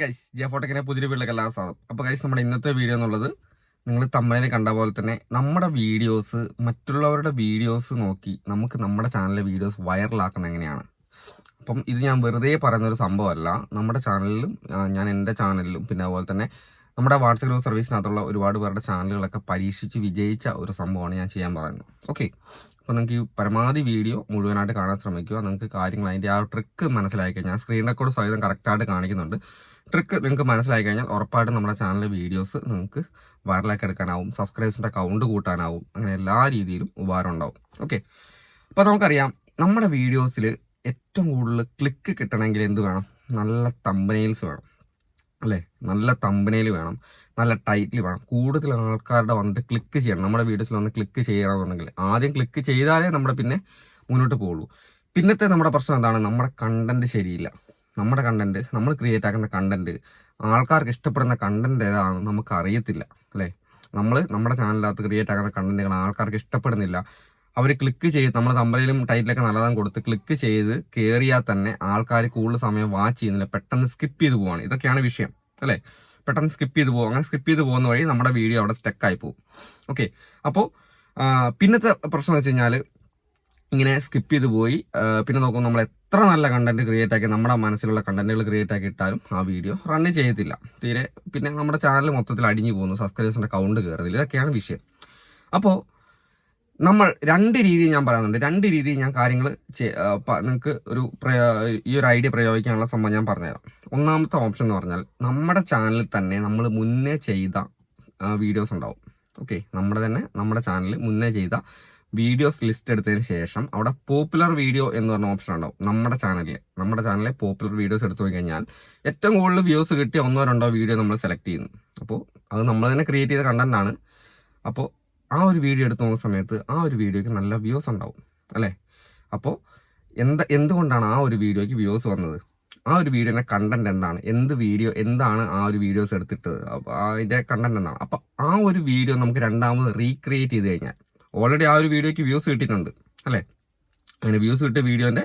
Guys ജിയോഫോട്ടെക്കിനെ പുതിയ വീട്ടിലേക്ക് എല്ലാ സാധനം. അപ്പോൾ ഗൈസ് നമ്മുടെ ഇന്നത്തെ വീഡിയോ എന്നുള്ളത് നിങ്ങൾ തമ്മനെ കണ്ട പോലെ തന്നെ നമ്മുടെ വീഡിയോസ് മറ്റുള്ളവരുടെ വീഡിയോസ് നോക്കി നമുക്ക് നമ്മുടെ ചാനലിലെ വീഡിയോസ് വൈറലാക്കുന്നത് എങ്ങനെയാണ്. അപ്പം ഇത് ഞാൻ വെറുതെ പറയുന്നൊരു സംഭവമല്ല. നമ്മുടെ ചാനലിലും ഞാൻ എൻ്റെ ചാനലിലും പിന്നെ അതുപോലെ തന്നെ നമ്മുടെ വാട്സപ്പ് ഗ്രൂപ്പ് സർവീസിനകത്തുള്ള ഒരുപാട് പേരുടെ ചാനലുകളൊക്കെ പരീക്ഷിച്ച് വിജയിച്ച ഒരു സംഭവമാണ് ഞാൻ ചെയ്യാൻ പറയുന്നത്. ഓക്കെ, അപ്പോൾ നിങ്ങൾക്ക് ഈ പരമാവധി വീഡിയോ മുഴുവനായിട്ട് കാണാൻ ശ്രമിക്കുക. നിങ്ങൾക്ക് കാര്യങ്ങൾ അതിൻ്റെ ആ ട്രിക്ക് മനസ്സിലാക്കി കഴിഞ്ഞാൽ സ്ക്രീൻ റെക്കോർഡ് സഹിതം കറക്റ്റായിട്ട് കാണിക്കുന്നുണ്ട്. ട്രിക്ക് നിങ്ങൾക്ക് മനസ്സിലാക്കി കഴിഞ്ഞാൽ ഉറപ്പായിട്ടും നമ്മുടെ ചാനലിലെ വീഡിയോസ് നിങ്ങൾക്ക് വൈറലാക്കി എടുക്കാനാവും, സബ്സ്ക്രൈബേഴ്സിൻ്റെ കൗണ്ട് കൂട്ടാനാവും, അങ്ങനെ എല്ലാ രീതിയിലും ഉപകാരം ഉണ്ടാവും. ഓക്കെ, അപ്പോൾ നമുക്കറിയാം നമ്മുടെ വീഡിയോസിൽ ഏറ്റവും കൂടുതൽ ക്ലിക്ക് കിട്ടണമെങ്കിൽ എന്ത് വേണം? നല്ല തമ്പനെയിൽസ് വേണം അല്ലേ? നല്ല തമ്പനെയിൽ വേണം, നല്ല ടൈറ്റിൽ വേണം, കൂടുതൽ ആൾക്കാരുടെ വന്നിട്ട് ക്ലിക്ക് ചെയ്യണം. നമ്മുടെ വീഡിയോസിൽ വന്ന് ക്ലിക്ക് ചെയ്യണമെന്നുണ്ടെങ്കിൽ ആദ്യം ക്ലിക്ക് ചെയ്താലേ നമ്മുടെ പിന്നെ മുന്നോട്ട് പോകുള്ളൂ. പിന്നത്തെ നമ്മുടെ പ്രശ്നം എന്താണ്? നമ്മുടെ കണ്ടന്റ് ശരിയില്ല. നമ്മുടെ കണ്ടന്റ്, നമ്മൾ ക്രിയേറ്റ് ആക്കുന്ന കണ്ടന്റ്, ആൾക്കാർക്ക് ഇഷ്ടപ്പെടുന്ന കണ്ടന്റ് ഏതാണെന്ന് നമുക്ക് അറിയത്തില്ല അല്ലേ? നമ്മുടെ ചാനലിനകത്ത് ക്രിയേറ്റ് ആക്കുന്ന കണ്ടന്റുകൾ ആൾക്കാർക്ക് ഇഷ്ടപ്പെടുന്നില്ല. അവർ ക്ലിക്ക് ചെയ്ത് നമ്മൾ തമ്പനയിലും ടൈറ്റിലൊക്കെ നല്ലതാണ് കൊടുത്ത് ക്ലിക്ക് ചെയ്ത് കയറിയാൽ തന്നെ ആൾക്കാർ കൂടുതൽ സമയം വാച്ച് ചെയ്യുന്നില്ല, പെട്ടെന്ന് സ്കിപ്പ് ചെയ്ത് പോവാണ്. ഇതൊക്കെയാണ് വിഷയം അല്ലേ? പെട്ടെന്ന് സ്കിപ്പ് ചെയ്ത് പോകും. അങ്ങനെ സ്കിപ്പ് ചെയ്ത് പോകുന്ന വഴി നമ്മുടെ വീഡിയോ അവിടെ സ്റ്റക്കായി പോകും. ഓക്കെ, അപ്പോൾ പിന്നത്തെ പ്രശ്നം എന്ന് വെച്ച് കഴിഞ്ഞാൽ ഇങ്ങനെ സ്കിപ്പ് ചെയ്ത് പോയി പിന്നെ നോക്കുമ്പോൾ നമ്മൾ എത്ര നല്ല കണ്ടന്റ് ക്രിയേറ്റ് ആക്കി നമ്മുടെ മനസ്സിലുള്ള കണ്ടന്റുകൾ ക്രിയേറ്റ് ആക്കി ഇട്ടാലും ആ വീഡിയോ റണ്ണ് ചെയ്യത്തില്ല തീരെ. പിന്നെ നമ്മുടെ ചാനൽ മൊത്തത്തിൽ അടിഞ്ഞു പോകുന്നു, സബ്സ്ക്രൈബേഴ്സിൻ്റെ കൗണ്ട് കയറുന്നില്ല. ഇതൊക്കെയാണ് വിഷയം. അപ്പോൾ നമ്മൾ രണ്ട് രീതിയിൽ ഞാൻ പറയുന്നുണ്ട്. രണ്ട് രീതിയിൽ ഞാൻ കാര്യങ്ങൾ നിങ്ങൾക്ക് ഈ ഒരു ഐഡിയ പ്രയോഗിക്കാനുള്ള സംഭവം ഞാൻ പറഞ്ഞുതരാം. ഒന്നാമത്തെ ഓപ്ഷൻ എന്ന് പറഞ്ഞാൽ നമ്മുടെ ചാനലിൽ തന്നെ നമ്മൾ മുന്നേ ചെയ്ത വീഡിയോസ് ഉണ്ടാവും. ഓക്കെ, നമ്മുടെ ചാനലിൽ മുന്നേ ചെയ്ത വീഡിയോസ് ലിസ്റ്റ് എടുത്തതിന് ശേഷം അവിടെ പോപ്പുലർ വീഡിയോ എന്ന് പറഞ്ഞ ഓപ്ഷൻ ഉണ്ടാവും. നമ്മുടെ ചാനലിലെ പോപ്പുലർ വീഡിയോസ് എടുത്തു പോയി കഴിഞ്ഞാൽ ഏറ്റവും കൂടുതൽ വ്യൂസ് കിട്ടിയ 1-2 വീഡിയോ നമ്മൾ സെലക്ട് ചെയ്യുന്നു. അപ്പോൾ അത് നമ്മൾ തന്നെ ക്രിയേറ്റ് ചെയ്ത കണ്ടന്റ് ആണ്. അപ്പോൾ ആ ഒരു വീഡിയോ എടുത്ത് നോക്കുന്ന സമയത്ത് ആ ഒരു വീഡിയോയ്ക്ക് നല്ല വ്യൂസ് ഉണ്ടാവും അല്ലേ? അപ്പോൾ എന്തുകൊണ്ടാണ് ആ ഒരു വീഡിയോയ്ക്ക് വ്യൂസ് വന്നത്? ആ ഒരു വീഡിയോയുടെ കണ്ടന്റ് എന്താണ്? എന്താണ് ആ ഒരു വീഡിയോസ് എടുത്തിട്ട് അതിൻ്റെ കണ്ടന്റ് എന്താണ്? അപ്പോൾ ആ ഒരു വീഡിയോ നമുക്ക് രണ്ടാമത് റീക്രിയേറ്റ് ചെയ്ത് കഴിഞ്ഞാൽ ഓൾറെഡി ആ ഒരു വീഡിയോയ്ക്ക് വ്യൂസ് കിട്ടിയിട്ടുണ്ട് അല്ലേ? അങ്ങനെ വ്യൂസ് കിട്ടിയ വീഡിയോൻ്റെ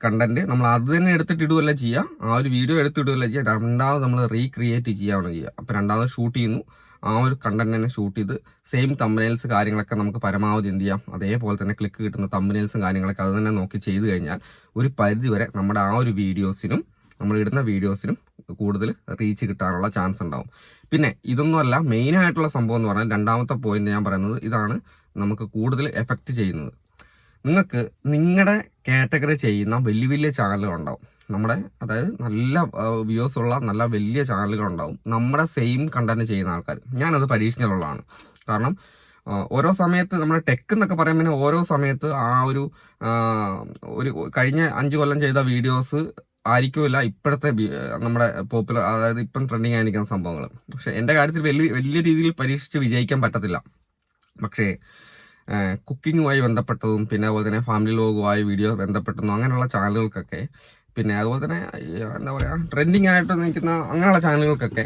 കണ്ടന്റ് നമ്മൾ അത് തന്നെ എടുത്തിട്ടിടുകയല്ല ചെയ്യുക, ആ ഒരു വീഡിയോ എടുത്തിടുകയല്ല ചെയ്യുക, രണ്ടാമത് നമ്മൾ റീക്രിയേറ്റ് ചെയ്യുകയാണ് ചെയ്യുക. അപ്പോൾ രണ്ടാമത് ഷൂട്ട് ചെയ്യുന്നു, ആ ഒരു കണ്ടന്റ് തന്നെ ഷൂട്ട് ചെയ്ത് സെയിം തമ്പനെയിൽസ് കാര്യങ്ങളൊക്കെ നമുക്ക് പരമാവധി എന്ത് ചെയ്യാം, അതേപോലെ തന്നെ ക്ലിക്ക് കിട്ടുന്ന തമ്പനെയിൽസും കാര്യങ്ങളൊക്കെ അത് തന്നെ നോക്കി ചെയ്ത് കഴിഞ്ഞാൽ ഒരു പരിധി വരെ നമ്മുടെ ആ ഒരു വീഡിയോസിനും നമ്മൾ ഇടുന്ന വീഡിയോസിനും കൂടുതൽ റീച്ച് കിട്ടാനുള്ള ചാൻസ് ഉണ്ടാവും. പിന്നെ ഇതൊന്നുമല്ല മെയിനായിട്ടുള്ള സംഭവം എന്ന് പറഞ്ഞാൽ രണ്ടാമത്തെ പോയിന്റ് ഞാൻ പറയുന്നത് ഇതാണ് നമുക്ക് കൂടുതൽ എഫക്റ്റ് ചെയ്യുന്നത്. നിങ്ങൾക്ക് നിങ്ങളുടെ കാറ്റഗറി ചെയ്യുന്ന വലിയ വലിയ ചാനലുകളുണ്ടാവും, അതായത് നല്ല വ്യൂസ് ഉള്ള നല്ല വലിയ ചാനലുകളുണ്ടാവും, നമ്മുടെ സെയിം കണ്ടന്റ് ചെയ്യുന്ന ആൾക്കാർ. ഞാനത് പരീക്ഷണമുള്ളതാണ്. കാരണം ഓരോ സമയത്ത് നമ്മുടെ ടെക്ക് എന്നൊക്കെ പറയുമ്പോൾ പിന്നെ ഓരോ സമയത്ത് ആ ഒരു കഴിഞ്ഞ 5 കൊല്ലം ചെയ്ത വീഡിയോസ് ആയിരിക്കുമല്ല ഇപ്പോഴത്തെ നമ്മുടെ പോപ്പുലർ, അതായത് ഇപ്പം ട്രെൻഡിങ് ആയിരിക്കുന്ന സംഭവങ്ങൾ. പക്ഷെ എൻ്റെ കാര്യത്തിൽ വലിയ രീതിയിൽ പരീക്ഷിച്ച് വിജയിക്കാൻ പറ്റത്തില്ല. പക്ഷേ കുക്കിങ്ങുമായി ബന്ധപ്പെട്ടതും പിന്നെ അതുപോലെ തന്നെ ഫാമിലി വ്ലോഗുമായി വീഡിയോ ബന്ധപ്പെട്ടതും അങ്ങനെയുള്ള ചാനലുകൾക്കൊക്കെ, പിന്നെ അതുപോലെ തന്നെ എന്താ പറയുക ട്രെൻഡിങ് ആയിട്ട് നിൽക്കുന്ന അങ്ങനെയുള്ള ചാനലുകൾക്കൊക്കെ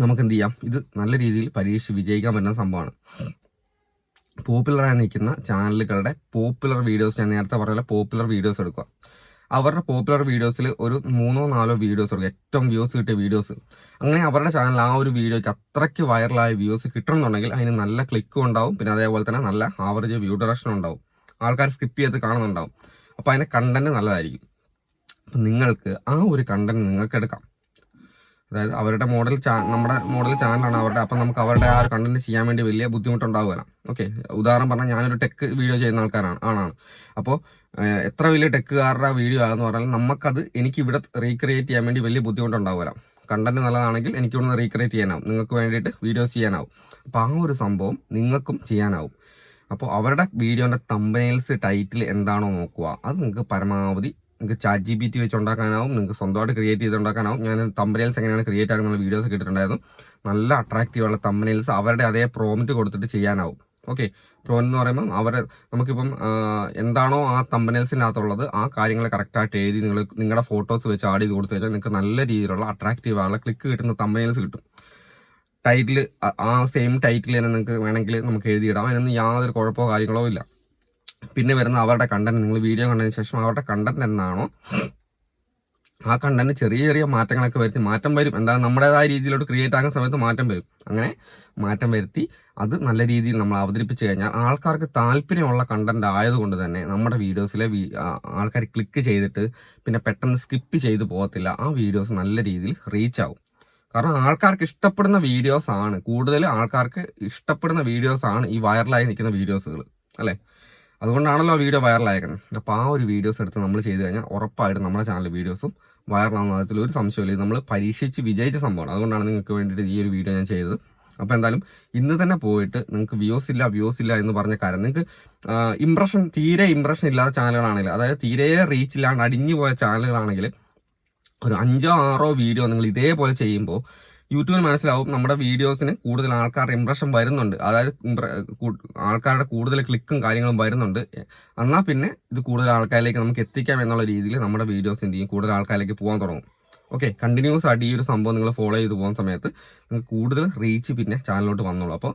നമുക്ക് എന്ത് ചെയ്യാം, ഇത് നല്ല രീതിയിൽ പരീക്ഷിച്ച് വിജയിക്കാൻ പറ്റുന്ന സംഭവമാണ്. പോപ്പുലറായി നിൽക്കുന്ന ചാനലുകളുടെ പോപ്പുലർ വീഡിയോസ്, ഞാൻ നേരത്തെ പറഞ്ഞ പോപ്പുലർ വീഡിയോസ് എടുക്കുക. അവരുടെ പോപ്പുലർ വീഡിയോസിൽ ഒരു 3-4 വീഡിയോസ് എടുക്കുക, ഏറ്റവും വ്യൂസ് കിട്ടിയ വീഡിയോസ്. അങ്ങനെ അവരുടെ ചാനൽ ആ ഒരു വീഡിയോയ്ക്ക് അത്രയ്ക്ക് വൈറലായ വ്യൂസ് കിട്ടണമെന്നുണ്ടെങ്കിൽ അതിന് നല്ല ക്ലിക്കും ഉണ്ടാവും, പിന്നെ അതേപോലെ തന്നെ നല്ല ആവറേജ് വ്യൂ ഡയറക്ഷൻ ഉണ്ടാവും, ആൾക്കാർ സ്കിപ്പ് ചെയ്ത് കാണുന്നുണ്ടാവും. അപ്പോൾ അതിൻ്റെ കണ്ടന്റ് നല്ലതായിരിക്കും. അപ്പം നിങ്ങൾക്ക് ആ ഒരു കണ്ടന്റ് നിങ്ങൾക്ക് എടുക്കാം. അതായത് അവരുടെ നമ്മുടെ മോഡൽ ചാനലാണ് അവരുടെ. അപ്പം നമുക്ക് അവരുടെ ആ ഒരു കണ്ടന്റ് ചെയ്യാൻ വേണ്ടി വലിയ ബുദ്ധിമുട്ടുണ്ടാവുകയില്ല. ഓക്കെ, ഉദാഹരണം പറഞ്ഞാൽ ഞാനൊരു ടെക്ക് വീഡിയോ ചെയ്യുന്ന ആളാണ്. അപ്പോൾ എത്ര വലിയ ടെക്കുകാരുടെ വീഡിയോ ആണെന്ന് പറഞ്ഞാൽ എനിക്ക് ഇവിടെ റീക്രിയേറ്റ് ചെയ്യാൻ വേണ്ടി വലിയ ബുദ്ധിമുട്ടുണ്ടാവില്ല. കണ്ടന്റ് നല്ലതാണെങ്കിൽ എനിക്ക് ഇവിടുന്ന് റീക്രിയേറ്റ് ചെയ്യാനാവും, നിങ്ങൾക്ക് വേണ്ടിയിട്ട് വീഡിയോസ് ചെയ്യാനാവും. അപ്പോൾ ആ ഒരു സംഭവം നിങ്ങൾക്കും ചെയ്യാനാവും. അപ്പോൾ അവരുടെ വീഡിയോൻ്റെ തമ്പനെയിൽസ് ടൈറ്റിൽ എന്താണോ നോക്കുക, അത് നിങ്ങൾക്ക് പരമാവധി നിങ്ങൾക്ക് ChatGPT വെച്ച് ഉണ്ടാക്കാനാവും, നിങ്ങൾക്ക് സ്വന്തമായിട്ട് ക്രിയേറ്റ് ചെയ്ത് ഉണ്ടാക്കാനാവും. ഞാൻ തമ്പനെയിൽസ് എങ്ങനെയാണ് ക്രിയേറ്റ് ആകുന്ന വീഡിയോസ് കിട്ടിയിട്ടുണ്ടായിരുന്നു. നല്ല അട്രാക്റ്റീവുള്ള തമ്പനെയിൽസ് അവരുടെ അതേ പ്രോംപ്റ്റ് കൊടുത്തിട്ട് ചെയ്യാനാവും. ഓക്കെ, പ്രോംപ്റ്റ് എന്ന് പറയുമ്പോൾ നമുക്കിപ്പം എന്താണോ ആ തമ്പനെയിൽസിനകത്തുള്ളത് ആ കാര്യങ്ങൾ കറക്റ്റായിട്ട് എഴുതി നിങ്ങളുടെ ഫോട്ടോസ് വെച്ച് ആഡ് ചെയ്ത് കൊടുത്തു കഴിഞ്ഞാൽ നിങ്ങൾക്ക് നല്ല രീതിയിലുള്ള അട്രാക്റ്റീവായുള്ള ക്ലിക്ക് കിട്ടുന്ന തമ്പനെയിൽസ് കിട്ടും. ടൈറ്റിൽ ആ സെയിം ടൈറ്റിൽ തന്നെ നിങ്ങൾക്ക് വേണമെങ്കിൽ നമുക്ക് എഴുതിയിടാം, അതിനൊന്നും യാതൊരു കുഴപ്പമോ കാര്യങ്ങളോ ഇല്ല. പിന്നെ വരുന്ന അവരുടെ കണ്ടന്റ്, നിങ്ങൾ വീഡിയോ കണ്ടതിന് ശേഷം അവരുടെ കണ്ടന്റ് എന്താണോ ആ കണ്ടന്റ് ചെറിയ ചെറിയ മാറ്റങ്ങളൊക്കെ വരുത്തി മാറ്റം വരും, എന്താണ് നമ്മുടേതായ രീതിയിലോട്ട് ക്രിയേറ്റ് ആകുന്ന സമയത്ത് മാറ്റം വരും. അങ്ങനെ മാറ്റം വരുത്തി അത് നല്ല രീതിയിൽ നമ്മൾ അവതരിപ്പിച്ച് കഴിഞ്ഞാൽ ആൾക്കാർക്ക് താല്പര്യമുള്ള കണ്ടന്റ് ആയതുകൊണ്ട് തന്നെ നമ്മുടെ വീഡിയോസിലെ ആൾക്കാർ ക്ലിക്ക് ചെയ്തിട്ട് പിന്നെ പെട്ടെന്ന് സ്കിപ്പ് ചെയ്ത് പോകത്തില്ല. ആ വീഡിയോസ് നല്ല രീതിയിൽ റീച്ച് ആവും. കാരണം ആൾക്കാർക്ക് ഇഷ്ടപ്പെടുന്ന വീഡിയോസ് ആണ്, കൂടുതൽ ആൾക്കാർക്ക് ഇഷ്ടപ്പെടുന്ന വീഡിയോസ് ആണ് ഈ വൈറലായി നിൽക്കുന്ന വീഡിയോസുകൾ അല്ലേ. അതുകൊണ്ടാണല്ലോ ആ വീഡിയോ വൈറലായേക്കുന്നത്. അപ്പോൾ ആ ഒരു വീഡിയോസ് എടുത്ത് നമ്മൾ ചെയ്ത് കഴിഞ്ഞാൽ ഉറപ്പായിട്ടും നമ്മുടെ ചാനൽ വീഡിയോസും വൈറലാകുന്ന അതിൽ ഒരു സംശയമില്ല. ഇത് നമ്മൾ പരീക്ഷിച്ച് വിജയിച്ച സംഭവമാണ്. അതുകൊണ്ടാണ് നിങ്ങൾക്ക് വേണ്ടിയിട്ട് ഈ ഒരു വീഡിയോ ഞാൻ ചെയ്തത്. അപ്പോൾ എന്തായാലും ഇന്ന് തന്നെ പോയിട്ട് നിങ്ങൾക്ക് വ്യൂസ് ഇല്ല എന്ന് പറഞ്ഞ കാര്യം, നിങ്ങൾക്ക് തീരെ ഇംപ്രഷൻ ഇല്ലാത്ത ചാനലുകളാണെങ്കിൽ, അതായത് തീരെ റീച്ച് ഇല്ലാണ്ട് അടിഞ്ഞു പോയ ചാനലുകളാണെങ്കിൽ ഒരു 5-6 വീഡിയോ നിങ്ങൾ ഇതേപോലെ ചെയ്യുമ്പോൾ യൂട്യൂബിന് മനസ്സിലാവും നമ്മുടെ വീഡിയോസിന് കൂടുതൽ ആൾക്കാരുടെ ഇംപ്രഷൻ വരുന്നുണ്ട്, അതായത് ആൾക്കാരുടെ കൂടുതൽ ക്ലിക്കും കാര്യങ്ങളും വരുന്നുണ്ട്. എന്നാൽ പിന്നെ ഇത് കൂടുതൽ ആൾക്കാരിലേക്ക് നമുക്ക് എത്തിക്കാം എന്നുള്ള രീതിയിൽ നമ്മുടെ വീഡിയോസ് എന്ത് ചെയ്യും, കൂടുതൽ ആൾക്കാരിലേക്ക് പോകാൻ തുടങ്ങും. ഓക്കെ, കണ്ടിന്യൂസ് ആയിട്ട് ഈ ഒരു സംഭവം നിങ്ങൾ ഫോളോ ചെയ്ത് പോകുന്ന സമയത്ത് നിങ്ങൾക്ക് കൂടുതൽ റീച്ച് പിന്നെ ചാനലിലോട്ട് വന്നോളൂ. അപ്പോൾ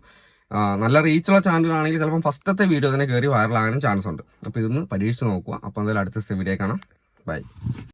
നല്ല റീച്ചുള്ള ചാനലാണെങ്കിൽ ചിലപ്പം ഫസ്റ്റത്തെ വീഡിയോ തന്നെ കയറി വൈറലാകാനും ചാൻസ് ഉണ്ട്. അപ്പോൾ ഇതൊന്ന് പരീക്ഷിച്ച് നോക്കുക. അപ്പോൾ എന്തായാലും അടുത്ത വീഡിയോ കാണാം. ബൈ.